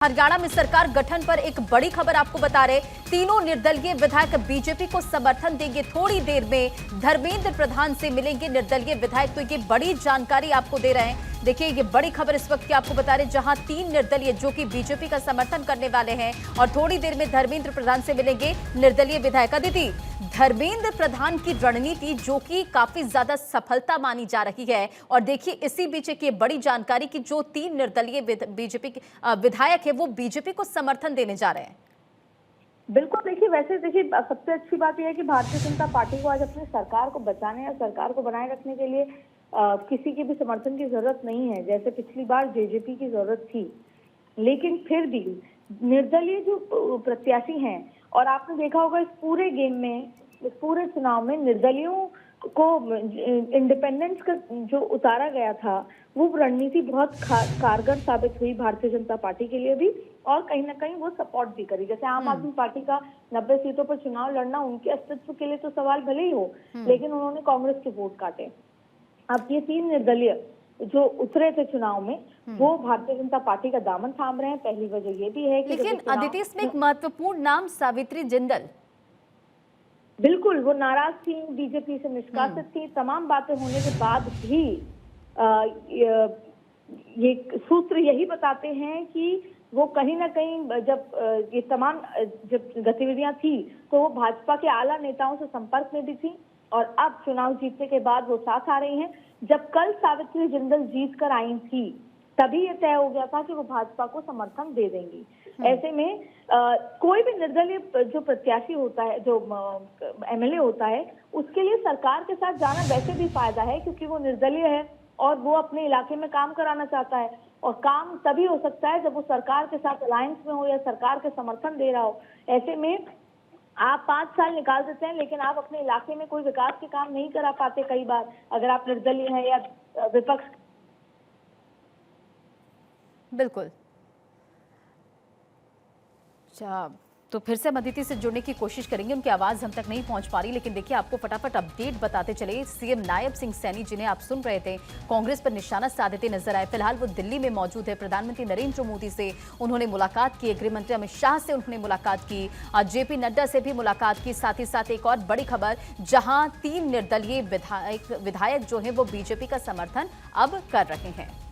हरियाणा में सरकार गठन पर एक बड़ी खबर आपको बता रहे। तीनों निर्दलीय विधायक बीजेपी को समर्थन देंगे। थोड़ी देर में धर्मेंद्र प्रधान से मिलेंगे निर्दलीय विधायक। तो ये बड़ी जानकारी आपको दे रहे हैं। देखिए, ये बड़ी खबर इस वक्त की आपको बता रहे, जहां तीन निर्दलीय जो कि बीजेपी का समर्थन करने वाले हैं और थोड़ी देर में धर्मेंद्र प्रधान से मिलेंगे निर्दलीय विधायक। अदिति, धर्मेंद्र प्रधान की रणनीति जो कि काफी ज्यादा सफलता मानी जा रही है, और देखिए इसी बीच एक ये बड़ी जानकारी कि जो तीन निर्दलीय बीजेपी विधायक है वो बीजेपी को समर्थन देने जा रहे हैं। बिल्कुल, देखिए वैसे देखिए सबसे अच्छी बात यह है कि भारतीय जनता पार्टी को आज अपनी सरकार को बचाने या सरकार को बनाए रखने के लिए किसी के भी समर्थन की जरूरत नहीं है, जैसे पिछली बार जेजेपी की जरूरत थी। लेकिन फिर भी निर्दलीय जो प्रत्याशी हैं, और आपने देखा होगा इस पूरे गेम में, इस पूरे चुनाव में निर्दलीयों को इंडिपेंडेंस का जो उतारा गया था वो रणनीति बहुत कारगर साबित हुई भारतीय जनता पार्टी के लिए भी, और कहीं ना कहीं वो सपोर्ट भी करी। जैसे आम आदमी पार्टी का 90 सीटों पर चुनाव लड़ना उनके अस्तित्व के लिए तो सवाल भले ही हो, लेकिन उन्होंने कांग्रेस के वोट काटे। अब ये तीन निर्दलीय जो उतरे थे चुनाव में, वो भारतीय जनता पार्टी का दामन थाम रहे हैं। पहली वजह ये भी है कि लेकिन अदिति, इसमें एक महत्वपूर्ण नाम सावित्री जिंदल, बिल्कुल वो नाराज थी, बीजेपी से निष्कासित थी। तमाम बातें होने के बाद भी ये सूत्र यही बताते हैं कि वो कहीं ना कहीं जब ये तमाम जब गतिविधियां थी तो वो भाजपा के आला नेताओं से संपर्क में भी थी, और अब चुनाव जीतने के बाद वो साथ आ रही हैं। जब कल सावित्री जिंदल जीत कर आई थी तभी ये तय हो गया था कि वो भाजपा को समर्थन दे देंगी। ऐसे में कोई भी निर्दलीय जो प्रत्याशी होता है, जो एमएलए होता है, उसके लिए सरकार के साथ जाना वैसे भी फायदा है, क्योंकि वो निर्दलीय है और वो अपने इलाके में काम कराना चाहता है। और काम तभी हो सकता है जब वो सरकार के साथ अलायंस में हो या सरकार के समर्थन दे रहा हो। ऐसे में आप 5 साल निकाल देते हैं, लेकिन आप अपने इलाके में कोई विकास के काम नहीं करा पाते कई बार, अगर आप निर्दलीय हैं या विपक्ष। बिल्कुल। अच्छा, तो फिर से हम अदिति से जुड़ने की कोशिश करेंगे, उनकी आवाज हम तक नहीं पहुंच पा रही। लेकिन देखिए, आपको फटाफट अपडेट बताते चले। सीएम नायब सिंह सैनी, जिन्हें आप सुन रहे थे, कांग्रेस पर निशाना साधते नजर आए। फिलहाल वो दिल्ली में मौजूद है। प्रधानमंत्री नरेंद्र मोदी से उन्होंने मुलाकात की, गृह मंत्री अमित शाह से उन्होंने मुलाकात की, जेपी नड्डा से भी मुलाकात की। साथ ही साथ एक और बड़ी खबर, जहां तीन निर्दलीय विधायक जो है वो बीजेपी का समर्थन अब कर रहे हैं।